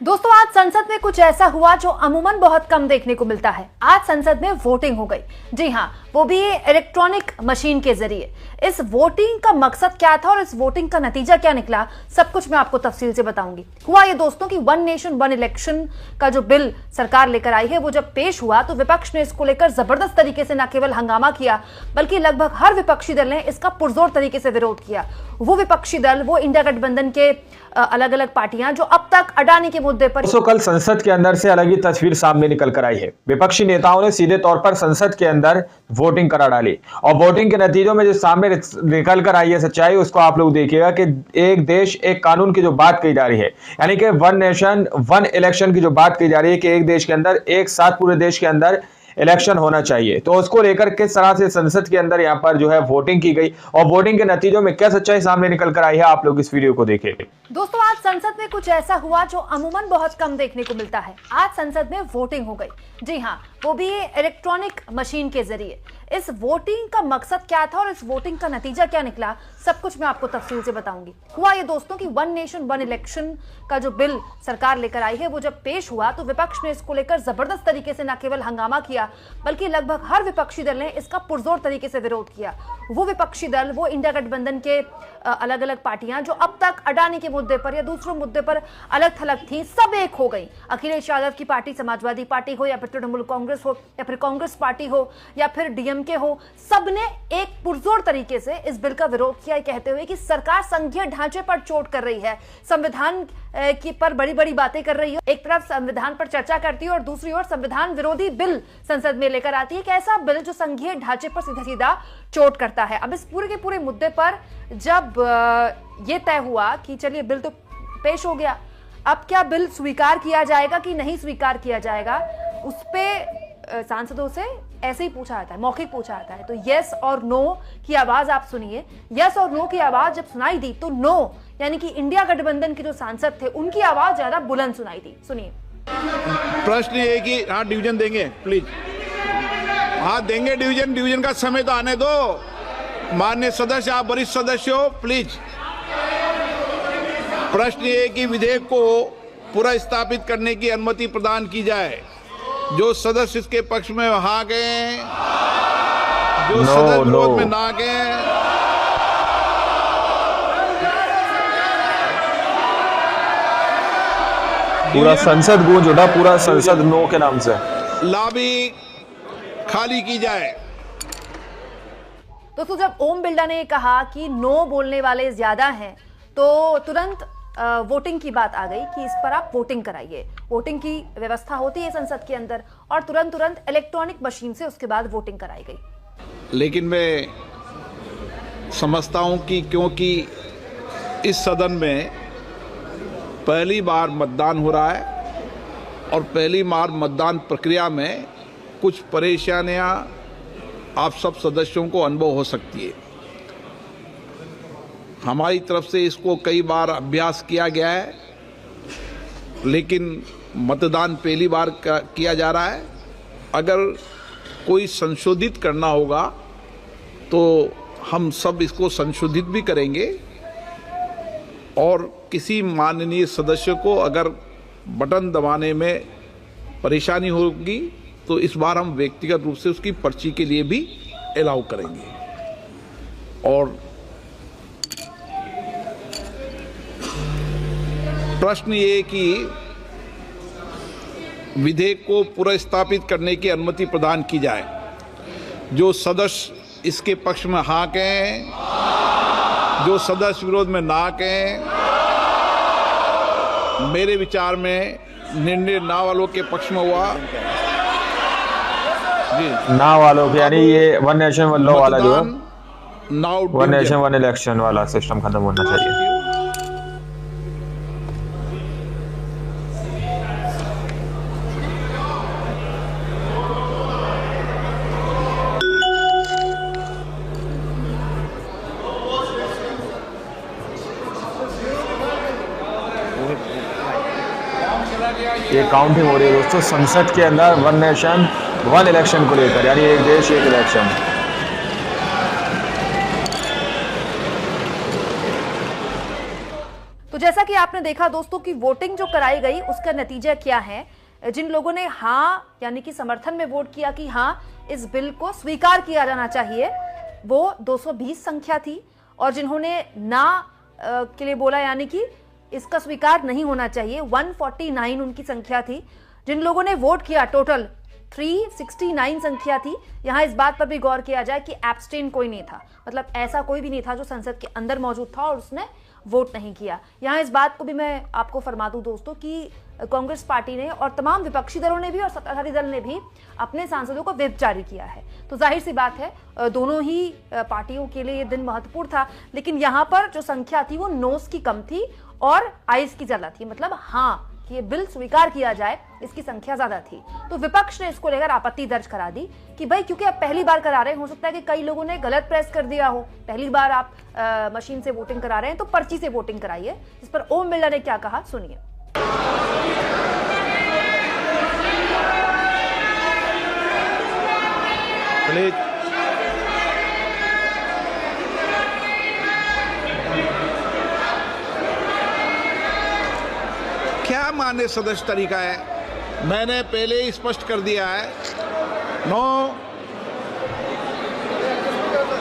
दोस्तों आज संसद में कुछ ऐसा हुआ जो अमूमन बहुत कम देखने को मिलता है। आज संसद में वोटिंग हो गई। जी हां, वो भी इलेक्ट्रॉनिक मशीन के जरिए। इस वोटिंग का मकसद क्या था और इस वोटिंग का नतीजा क्या निकला, सब कुछ मैं आपको तफसील से बताऊंगी। हुआ ये दोस्तों कि वन नेशन वन इलेक्शन का जो बिल सरकार लेकर आई है, वो जब पेश हुआ तो विपक्ष ने इसको लेकर जबरदस्त तरीके से न केवल हंगामा किया, बल्कि लगभग हर विपक्षी दल ने इसका पुरजोर तरीके से विरोध किया। वो विपक्षी दल, वो इंडिया गठबंधन के अलग अलग पार्टियां जो अब तक अडानी के मुद्दे पर। तो कल संसद के अंदर से अलग ही तस्वीर सामने निकल कर आई है। विपक्षी नेताओं ने सीधे तौर पर संसद के अंदर वोटिंग करा डाली और वोटिंग के नतीजों में जो सामने निकल कर आई है सच्चाई, उसको आप लोग देखिएगा कि एक देश एक कानून की जो बात कही जा रही है, यानी कि वन नेशन वन इलेक्शन की जो बात कही जा रही है कि एक देश के अंदर एक साथ पूरे देश के अंदर इलेक्शन होना चाहिए, तो उसको लेकर किस तरह से संसद के अंदर यहाँ पर जो है वोटिंग की गई और वोटिंग के नतीजों में क्या सच्चाई सामने निकल कर आई है, आप लोग इस वीडियो को देखें। दोस्तों आज संसद में कुछ ऐसा हुआ जो अमूमन बहुत कम देखने को मिलता है। आज संसद में वोटिंग हो गई। जी हां, वो भी इलेक्ट्रॉनिक मशीन के जरिए। इस वोटिंग का मकसद क्या था और इस वोटिंग का नतीजा क्या निकला, सब कुछ मैं आपको तफसील से बताऊंगी। हुआ ये दोस्तों कि वन नेशन वन इलेक्शन का जो बिल सरकार लेकर आई है, वो जब पेश हुआ तो विपक्ष ने इसको लेकर जबरदस्त तरीके से न केवल हंगामा किया, बल्कि लगभग हर विपक्षी दल ने इसका पुरजोर तरीके से विरोध किया। वो विपक्षी दल, वो इंडिया गठबंधन के अलग अलग पार्टियां जो अब तक अडानी के मुद्दे पर या दूसरों मुद्दे पर अलग थलग थी, सब एक हो गई। अखिलेश यादव की पार्टी, समाजवादी पार्टी हो या फिर तृणमूल कांग्रेस हो या फिर कांग्रेस पार्टी हो या फिर डीएमके हो, सबने एक पुरजोर तरीके से इस बिल का विरोध किया, कहते हुए कि सरकार संघीय ढांचे पर चोट कर रही है, संविधान की पर बड़ी बड़ी बातें कर रही है। एक तरफ संविधान पर चर्चा करती है और दूसरी ओर संविधान विरोधी बिल संसद में लेकर आती है। कैसा बिल जो संघीय ढांचे पर सीधा सीधा चोट करता है। अब इस पूरे के पूरे मुद्दे पर जब यह तय हुआ कि चलिए बिल तो पेश हो गया, अब क्या बिल स्वीकार किया जाएगा कि नहीं स्वीकार किया जाएगा, उस पे सांसदों से ऐसे ही पूछा जाता है, मौखिक पूछा जाता है। तो यस और नो की आवाज आप सुनिए। यस और नो की आवाज जब सुनाई दी तो नो यानी कि इंडिया गठबंधन के जो सांसद थे, उनकी आवाज ज्यादा बुलंद सुनाई दी। सुनिए। प्रश्न ये है कि हाँ डिवीजन देंगे, प्लीज हाँ देंगे डिवीजन। डिवीजन का समय तो आने दो। माननीय सदस्य, आप वरिष्ठ सदस्य हो, प्लीज। प्रश्न ये है कि विधेयक को पुनर्स्थापित करने की अनुमति प्रदान की जाए। जो सदस्य इसके पक्ष में हाँ गए, जो सदस्य विरोध में ना गए। पूरा संसद गूंज उठा, पूरा संसद नो के नाम से। लॉबी खाली की जाए। दोस्तों जब ओम बिरला ने कहा कि नो बोलने वाले ज्यादा हैं, तो तुरंत वोटिंग की बात आ गई कि इस पर आप वोटिंग कराइए। वोटिंग की व्यवस्था होती है संसद के अंदर और तुरंत इलेक्ट्रॉनिक मशीन से उसके बाद वोटिंग कराई गई। लेकिन मैं समझता हूं कि क्योंकि इस सदन में पहली बार मतदान हो रहा है और पहली बार मतदान प्रक्रिया में कुछ परेशानियां आप सब सदस्यों को अनुभव हो सकती है। हमारी तरफ से इसको कई बार अभ्यास किया गया है, लेकिन मतदान पहली बार किया जा रहा है। अगर कोई संशोधित करना होगा तो हम सब इसको संशोधित भी करेंगे और किसी माननीय सदस्य को अगर बटन दबाने में परेशानी होगी तो इस बार हम व्यक्तिगत रूप से उसकी पर्ची के लिए भी अलाउ करेंगे। और प्रश्न ये कि विधेयक को पुनर्स्थापित करने की अनुमति प्रदान की जाए। जो सदस्य इसके पक्ष में हाँ कहें, जो सदस्य विरोध में ना कहें। मेरे विचार में निर्णय ना वालों के पक्ष में हुआ। जी, ना वालों के, यानी ये वन नेशन वन लॉ वाला जो है, now one nation one election वाला सिस्टम खत्म होना चाहिए। ये काउंटिंग हो रही है दोस्तों संसद के अंदर वन नेशन वन इलेक्शन को लेकर, यानी एक देश एक इलेक्शन। तो जैसा कि आपने देखा दोस्तों कि वोटिंग जो कराई गई उसका नतीजा क्या है। जिन लोगों ने हाँ यानी कि समर्थन में वोट किया कि हाँ इस बिल को स्वीकार किया जाना चाहिए, वो 220 संख्या थी, और जिन्होंने ना के लिए बोला यानी कि इसका स्वीकार नहीं होना चाहिए, 149 उनकी संख्या थी। जिन लोगों ने वोट किया टोटल 369 संख्या थी। यहां इस बात पर भी गौर किया जाए कि एब्सटेन कोई नहीं था, मतलब ऐसा कोई भी नहीं था जो संसद के अंदर मौजूद था और उसने वोट नहीं किया। यहां इस बात को भी मैं आपको फरमा दूं दोस्तों कि कांग्रेस पार्टी ने और तमाम विपक्षी दलों ने भी और सत्ताधारी दल ने भी अपने सांसदों को व्हिप जारी किया है। तो जाहिर सी बात है दोनों ही पार्टियों के लिए ये दिन महत्वपूर्ण था, लेकिन यहाँ पर जो संख्या थी वो नोस की कम थी और आइस की ज्यादा थी, मतलब हाँ कि ये बिल स्वीकार किया जाए इसकी संख्या ज्यादा थी। तो विपक्ष ने इसको लेकर आपत्ति दर्ज करा दी कि भाई क्योंकि आप पहली बार करा रहे हैं, हो सकता है कि कई लोगों ने गलत प्रेस कर दिया हो, पहली बार आप मशीन से वोटिंग करा रहे हैं तो पर्ची से वोटिंग कराइए। इस पर ओम बिरला ने क्या कहा सुनिए। क्या मान्य सदस्य तरीका है, मैंने पहले ही स्पष्ट कर दिया है।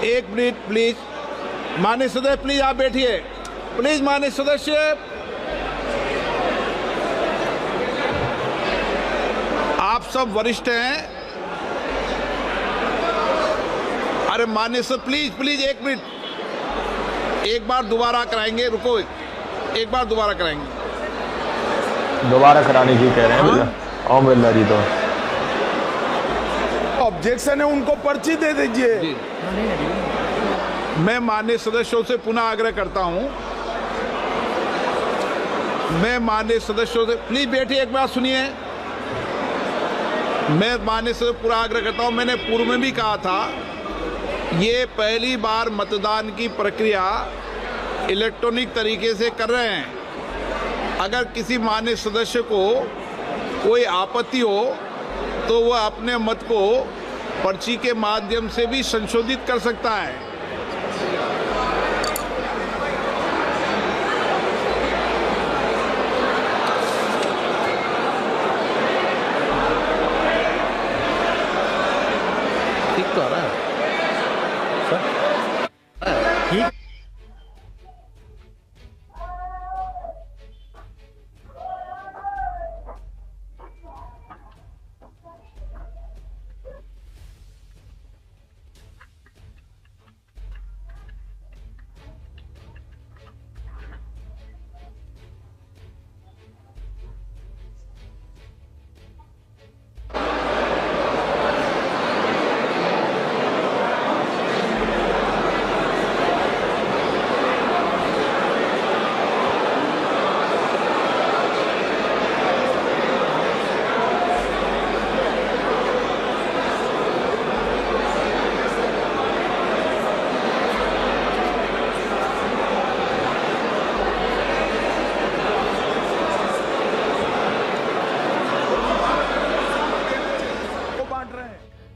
एक मिनट प्लीज, मान्य सदस्य प्लीज आप बैठिए, प्लीज मान्य सदस्य। आप सब वरिष्ठ हैं। अरे मान्य सदस्य प्लीज प्लीज एक मिनट, एक बार दोबारा कराएंगे, रुको एक बार दोबारा कराएंगे। दोबारा कराने की कह रहे हैं भैया ओम बिरला जी। तो ऑब्जेक्शन है, उनको पर्ची दे दीजिए। मैं माननीय सदस्यों से पुनः आग्रह करता हूं, मैं माननीय सदस्यों से प्लीज बैठिए, एक बात सुनिए। मैं माननीय सदस्य पूरा आग्रह करता हूं, मैंने पूर्व में भी कहा था ये पहली बार मतदान की प्रक्रिया इलेक्ट्रॉनिक तरीके से कर रहे हैं। अगर किसी माननीय सदस्य को कोई आपत्ति हो तो वह अपने मत को पर्ची के माध्यम से भी संशोधित कर सकता है। ठीक तो आ रहा है ठीक।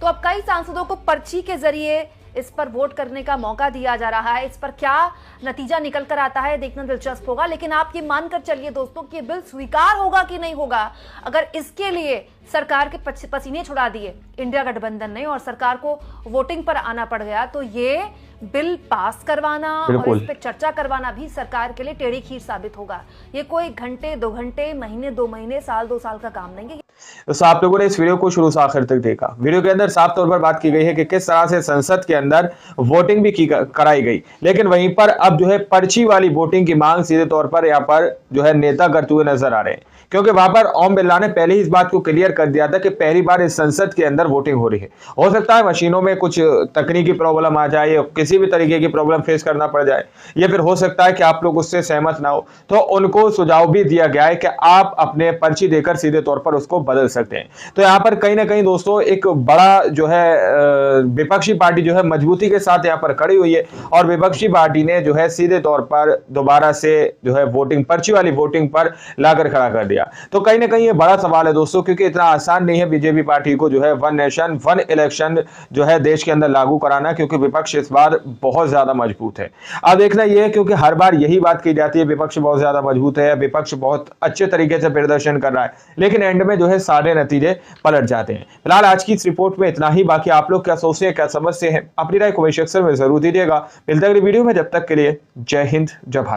तो अब कई सांसदों को पर्ची के जरिए इस पर वोट करने का मौका दिया जा रहा है। इस पर क्या नतीजा निकल कर आता है देखना दिलचस्प होगा, लेकिन आप ये मानकर चलिए दोस्तों कि ये बिल स्वीकार होगा कि नहीं होगा। अगर इसके लिए सरकार के पसीने छुड़ा दिए इंडिया गठबंधन ने और सरकार को वोटिंग पर आना पड़ गया तो ये बिल पास करवाना और इस पर चर्चा करवाना भी सरकार के लिए टेढ़ी खीर साबित होगा। ये कोई घंटे 2 घंटे, महीने 2 महीने, साल 2 साल का काम नहीं है। तो आप लोगों ने इस वीडियो को शुरू से आखिर तक देखा। वीडियो के अंदर साफ तौर पर बात की गई है कि किस तरह से संसद के अंदर वोटिंग भी कराई गई, लेकिन वहीं पर अब जो है पर्ची वाली वोटिंग की मांग सीधे तौर पर यहाँ पर जो है नेता करते हुए नजर आ रहे हैं, क्योंकि वहां पर ओम बिरला ने पहले ही इस बात को क्लियर कर दिया था कि पहली बार इस संसद के अंदर वोटिंग हो रही है। हो सकता है मशीनों में कुछ तकनीकी प्रॉब्लम आ जाए या किसी भी तरीके की प्रॉब्लम फेस करना पड़ जाए, या फिर हो सकता है कि आप लोग उससे सहमत ना हो, तो उनको सुझाव भी दिया गया है कि आप अपने पर्ची देकर सीधे तौर पर उसको बदल सकते हैं। तो यहाँ पर कहीं ना कहीं दोस्तों एक बड़ा जो है विपक्षी पार्टी जो है मजबूती के साथ यहाँ पर खड़ी हुई है और विपक्षी पार्टी ने जो है सीधे तौर पर दोबारा से जो है वोटिंग पर्ची वाली वोटिंग पर लाकर खड़ा कर दिया। तो कहीं ना कहीं ये बड़ा सवाल है दोस्तों, क्योंकि इतना आसान नहीं है बीजेपी पार्टी को जो है वन नेशन वन इलेक्शन जो है देश के अंदर लागू कराना, क्योंकि विपक्ष इस बार बहुत ज्यादा मजबूत है। अब देखना यह है, क्योंकि हर बार यही बात की जाती है विपक्ष बहुत ज्यादा मजबूत है, विपक्ष बहुत अच्छे तरीके से प्रदर्शन कर रहा है, लेकिन एंड में जो है सारे नतीजे पलट जाते हैं। फिलहाल आज की इस रिपोर्ट में इतना ही। बाकी आप लोग क्या सोचते हैं, क्या समझते हैं, अपनी राय कमेंट सेक्शन में जरूर दीजिएगा। मिलते हैं अगली वीडियो में, जब तक के लिए जय हिंद, जय भारत।